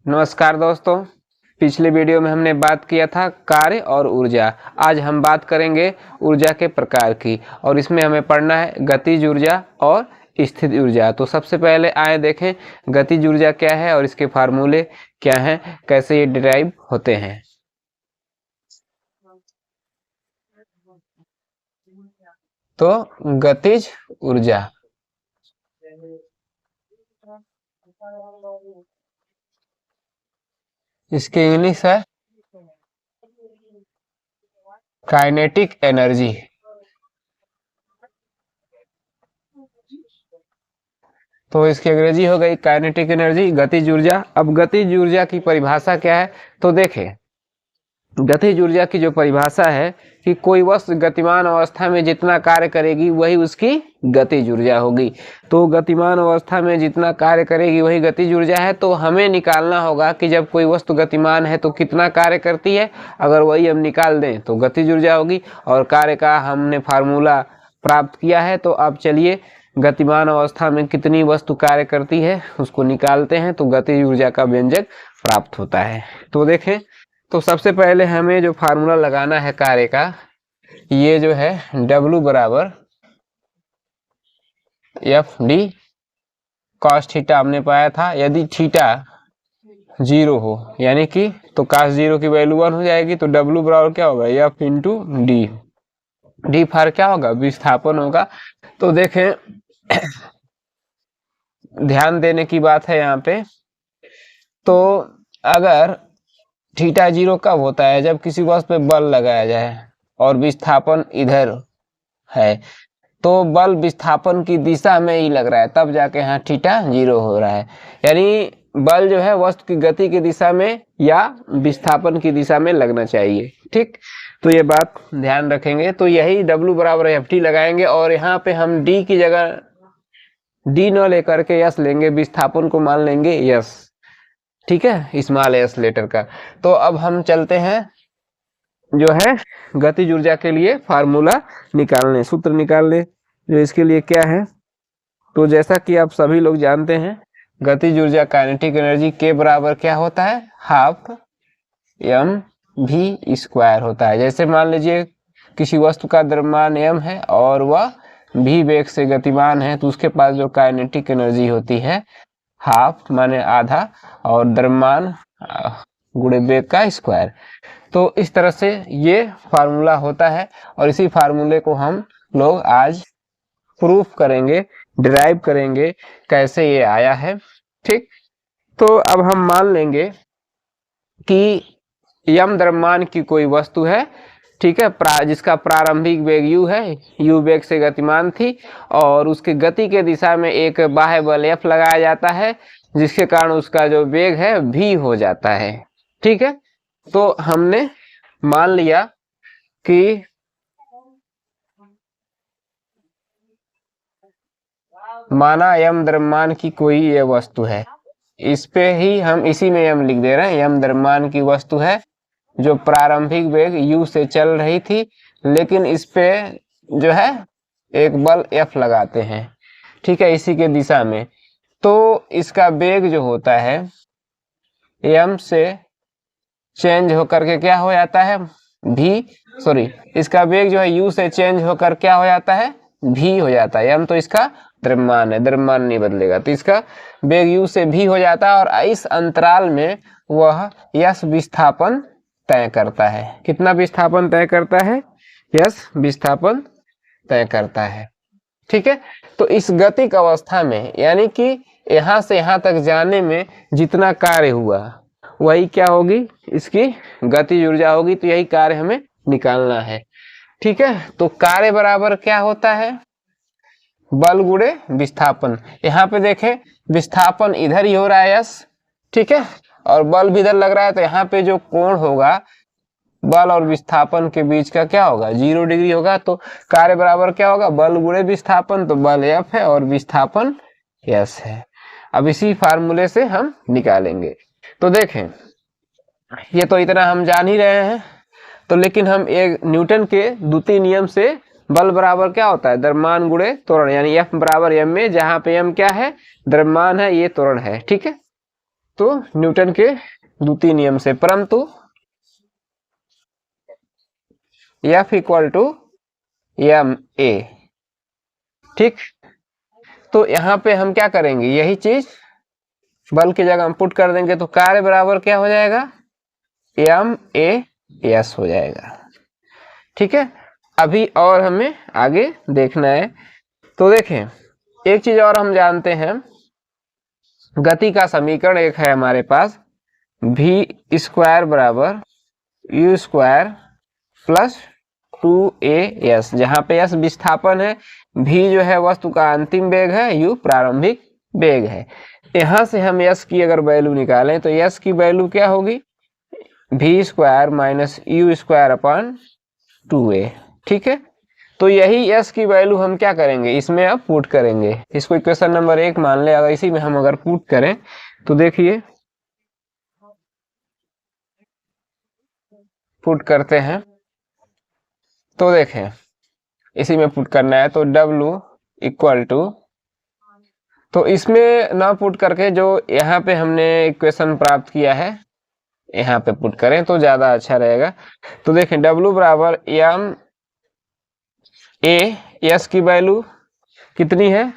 नमस्कार दोस्तों। पिछले वीडियो में हमने बात किया था कार्य और ऊर्जा। आज हम बात करेंगे ऊर्जा के प्रकार की और इसमें हमें पढ़ना है गतिज ऊर्जा और स्थिर ऊर्जा। तो सबसे पहले आए देखें गतिज ऊर्जा क्या है और इसके फार्मूले क्या हैं, कैसे ये डिराइव होते हैं। तो गतिज ऊर्जा इसकी इंग्लिश है काइनेटिक एनर्जी। तो इसकी अंग्रेजी हो गई काइनेटिक एनर्जी, गतिज ऊर्जा। अब गतिज ऊर्जा की परिभाषा क्या है, तो देखें गतिज ऊर्जा की जो परिभाषा है कि कोई वस्तु गतिमान अवस्था में जितना कार्य करेगी वही उसकी गतिज ऊर्जा होगी। तो गतिमान अवस्था में जितना कार्य करेगी वही गतिज ऊर्जा है। तो हमें निकालना होगा कि जब कोई वस्तु गतिमान है तो कितना कार्य करती है। अगर वही हम निकाल दें तो गतिज ऊर्जा होगी और कार्य का हमने फार्मूला प्राप्त किया है। तो अब चलिए गतिमान अवस्था में कितनी वस्तु कार्य करती है उसको निकालते हैं, तो गतिज ऊर्जा का व्यंजक प्राप्त होता है। तो देखें, तो सबसे पहले हमें जो फार्मूला लगाना है कार्य का, ये जो है W बराबर एफ डी कॉस थीटा हमने पाया था। यदि थीटा 0 हो यानी कि तो कॉस 0 की वैल्यू 1 हो जाएगी, तो W बराबर क्या होगा एफ इंटू डी। डी फार क्या होगा, विस्थापन होगा। तो देखें ध्यान देने की बात है यहाँ पे, तो अगर थीटा 0 कब होता है, जब किसी वस्तु पे बल लगाया जाए और विस्थापन इधर है, तो बल विस्थापन की दिशा में ही लग रहा है, तब जाके यहाँ थीटा 0 हो रहा है। यानी बल जो है वस्तु की गति की दिशा में या विस्थापन की दिशा में लगना चाहिए। ठीक, तो ये बात ध्यान रखेंगे। तो यही W बराबर एफ टी लगाएंगे और यहाँ पे हम D की जगह D न लेकर के यस लेंगे, विस्थापन को मान लेंगे यस। ठीक है, स्मॉल एस लेटर का। तो अब हम चलते हैं जो है गतिज ऊर्जा के लिए फार्मूला निकालने, सूत्र निकालने। जो इसके लिए क्या है, तो जैसा कि आप सभी लोग जानते हैं गतिज ऊर्जा काइनेटिक एनर्जी के बराबर क्या होता है, हाफ एम भी स्क्वायर होता है। जैसे मान लीजिए किसी वस्तु का द्रव्यमान m है और वह v वेग से गतिमान है, तो उसके पास जो काइनेटिक एनर्जी होती है हाफ माने आधा और द्रव्यमान गुणे वेग का स्क्वायर। तो इस तरह से ये फार्मूला होता है और इसी फार्मूले को हम लोग आज प्रूफ करेंगे, डिराइव करेंगे कैसे ये आया है। ठीक, तो अब हम मान लेंगे कि यम द्रव्यमान की कोई वस्तु है, ठीक है, जिसका प्रारंभिक वेग u है, u वेग से गतिमान थी और उसके गति के दिशा में एक बाह्य बल F लगाया जाता है, जिसके कारण उसका जो वेग है v हो जाता है। ठीक है, तो हमने मान लिया कि माना यम द्रव्यमान की कोई ये वस्तु है, इस पे ही हम इसी में यम लिख दे रहे हैं। यम द्रव्यमान की वस्तु है जो प्रारंभिक वेग u से चल रही थी, लेकिन इस पे जो है एक बल F लगाते हैं, ठीक है, इसी के दिशा में। तो इसका वेग जो होता है m से चेंज होकर के क्या हो जाता है इसका वेग जो है u से चेंज होकर क्या हो जाता है, v हो जाता है। m तो इसका द्रव्यमान है, द्रव्यमान नहीं बदलेगा, तो इसका वेग u से v हो जाता है और इस अंतराल में वह यस विस्थापन तय करता है। कितना विस्थापन तय करता है, यस विस्थापन तय करता है। ठीक है, तो इस गतिक अवस्था में यानी कि यहां से यहां तक जाने में जितना कार्य हुआ वही क्या होगी, इसकी गतिज ऊर्जा होगी। तो यही कार्य हमें निकालना है। ठीक है, तो कार्य बराबर क्या होता है, बल गुणे विस्थापन। यहाँ पे देखें विस्थापन इधर ही हो रहा है यस, ठीक है, और बल भी इधर लग रहा है, तो यहाँ पे जो कोण होगा बल और विस्थापन के बीच का क्या होगा, 0 डिग्री होगा। तो कार्य बराबर क्या होगा, बल गुणे विस्थापन, तो बल F है और विस्थापन S है। अब इसी फार्मूले से हम निकालेंगे। तो देखें ये तो इतना हम जान ही रहे हैं, तो लेकिन हम एक न्यूटन के द्वितीय नियम से बल बराबर क्या होता है, द्रव्यमान गुणे त्वरण, यानी F बराबर m में, जहां पे m क्या है, द्रव्यमान है, ये त्वरण है। ठीक है, तो न्यूटन के द्वितीय नियम से, परंतु F equal to m a. ठीक, तो यहाँ पे हम क्या करेंगे, यही चीज बल की जगह हम पुट कर देंगे, तो कार्य बराबर क्या हो जाएगा, एम ए एस हो जाएगा। ठीक है, अभी और हमें आगे देखना है। तो देखें, एक चीज और हम जानते हैं, गति का समीकरण एक है हमारे पास, v स्क्वायर बराबर u स्क्वायर प्लस 2as, जहां पे s विस्थापन है, v जो है वस्तु का अंतिम वेग है, u प्रारंभिक वेग है। यहां से हम s की अगर वैल्यू निकालें तो s की वैल्यू क्या होगी, v square minus u square upon 2a। ठीक है, तो यही s की वैल्यू हम क्या करेंगे, इसमें अब पुट करेंगे। इसको इक्वेशन नंबर 1 मान ले, अगर इसी में हम अगर पुट करें तो देखिए, पुट करते हैं तो देखें, इसी में पुट करना है, तो W इक्वल टू, तो इसमें ना पुट करके जो यहाँ पे हमने इक्वेशन प्राप्त किया है यहाँ पे पुट करें तो ज्यादा अच्छा रहेगा। तो देखें, W बराबर एम ए, एस की वैल्यू कितनी है,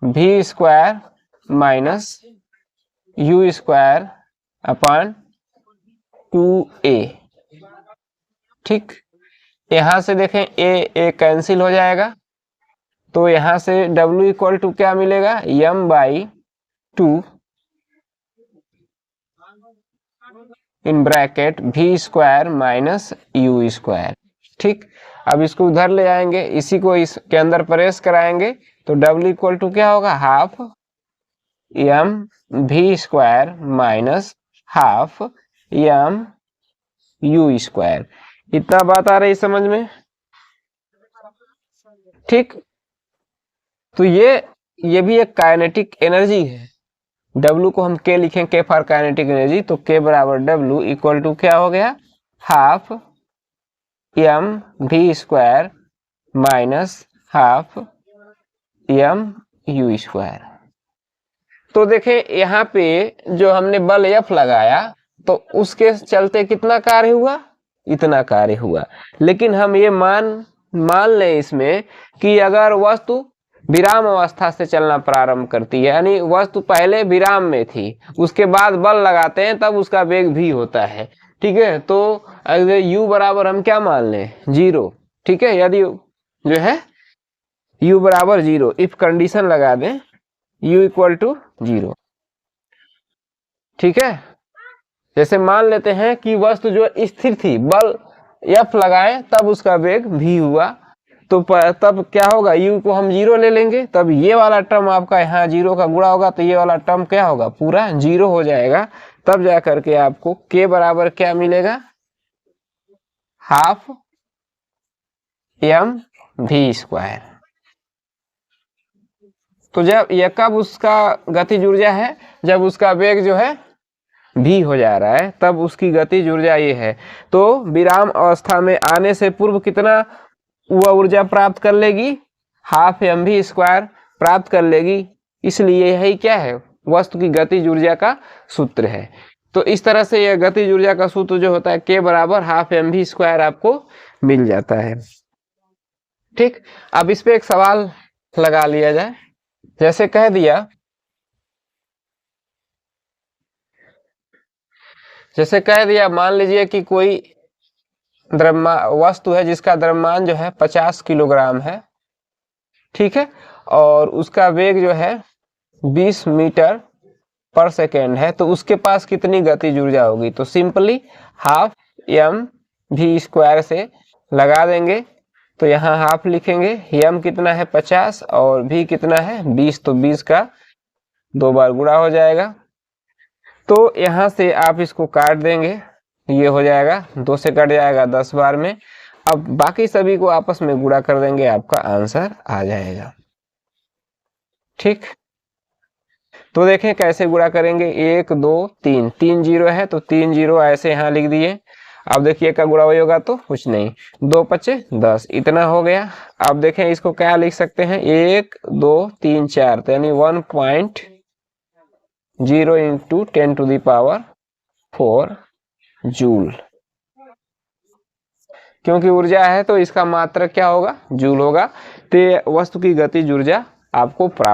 v square minus u square upon 2a। ठीक, यहां से देखें ए कैंसिल हो जाएगा, तो यहां से W इक्वल टू क्या मिलेगा, m by 2 in bracket v square minus u square. ठीक, अब इसको उधर ले आएंगे, इसी को इसके अंदर प्रेस कराएंगे, तो W इक्वल टू क्या होगा, half m v square minus half m u square. इतना बात आ रही समझ में। ठीक, तो ये भी एक काइनेटिक एनर्जी है। W को हम K लिखें, K फॉर काइनेटिक एनर्जी, तो K बराबर W इक्वल टू क्या हो गया, half m v square minus half m u square. तो देखें, यहाँ पे जो हमने बल F लगाया तो उसके चलते कितना कार्य हुआ, इतना कार्य हुआ। लेकिन हम ये मान लें इसमें कि अगर वस्तु विराम अवस्था से चलना प्रारंभ करती है, यानी वस्तु पहले विराम में थी, उसके बाद बल लगाते हैं, तब उसका वेग भी होता है। ठीक है, तो अगर u बराबर हम क्या मान लें, 0। ठीक है, यदि जो है u बराबर 0, इफ कंडीशन लगा दें u इक्वल टू 0। ठीक है, जैसे मान लेते हैं कि वस्तु जो स्थिर थी, बल F लगाए तब उसका वेग v हुआ, तो तब क्या होगा, u को हम 0 ले लेंगे, तब ये वाला टर्म आपका यहाँ 0 का गुणा होगा, तो ये वाला टर्म क्या होगा, पूरा 0 हो जाएगा। तब जा करके आपको k बराबर क्या मिलेगा, हाफ m v स्क्वायर। तो जब यह कब उसका गतिज ऊर्जा है, जब उसका वेग जो है v हो जा रहा है, तब उसकी गतिज ऊर्जा ये है। तो विराम अवस्था में आने से पूर्व कितना वह ऊर्जा प्राप्त कर लेगी, हाफ m v स्क्वायर प्राप्त कर लेगी। इसलिए यही क्या है, वस्तु की गतिज ऊर्जा का सूत्र है। तो इस तरह से यह गतिज ऊर्जा का सूत्र जो होता है, k बराबर हाफ m v स्क्वायर आपको मिल जाता है। ठीक, अब इस पे एक सवाल लगा लिया जाए। जैसे कह दिया, मान लीजिए कि कोई वस्तु है जिसका द्रव्यमान जो है 50 किलोग्राम है। ठीक है, और उसका वेग जो है 20 मीटर पर सेकेंड है, तो उसके पास कितनी गतिज ऊर्जा होगी। तो simply half m v square से लगा देंगे, तो यहाँ हाफ लिखेंगे, m कितना है 50 और v कितना है 20, तो 20 का 2 बार गुणा हो जाएगा। तो यहाँ से आप इसको काट देंगे, ये हो जाएगा 2 से कट जाएगा 10 बार में। अब बाकी सभी को आपस में गुणा कर देंगे, आपका आंसर आ जाएगा। ठीक, तो देखें कैसे गुणा करेंगे, 1 2 3, 3 0 है, तो 3 0 ऐसे यहाँ लिख दिए। अब देखिए का गुणा वही होगा तो कुछ नहीं, 2 5 10, इतना हो गया। अब देखें इसको क्या लिख सकते हैं, 1 2 3 4, तो यानी 0 इंटू 10⁴ जूल। क्योंकि ऊर्जा है तो इसका मात्रक क्या होगा, जूल होगा। तो वस्तु की गतिज ऊर्जा आपको प्राप्त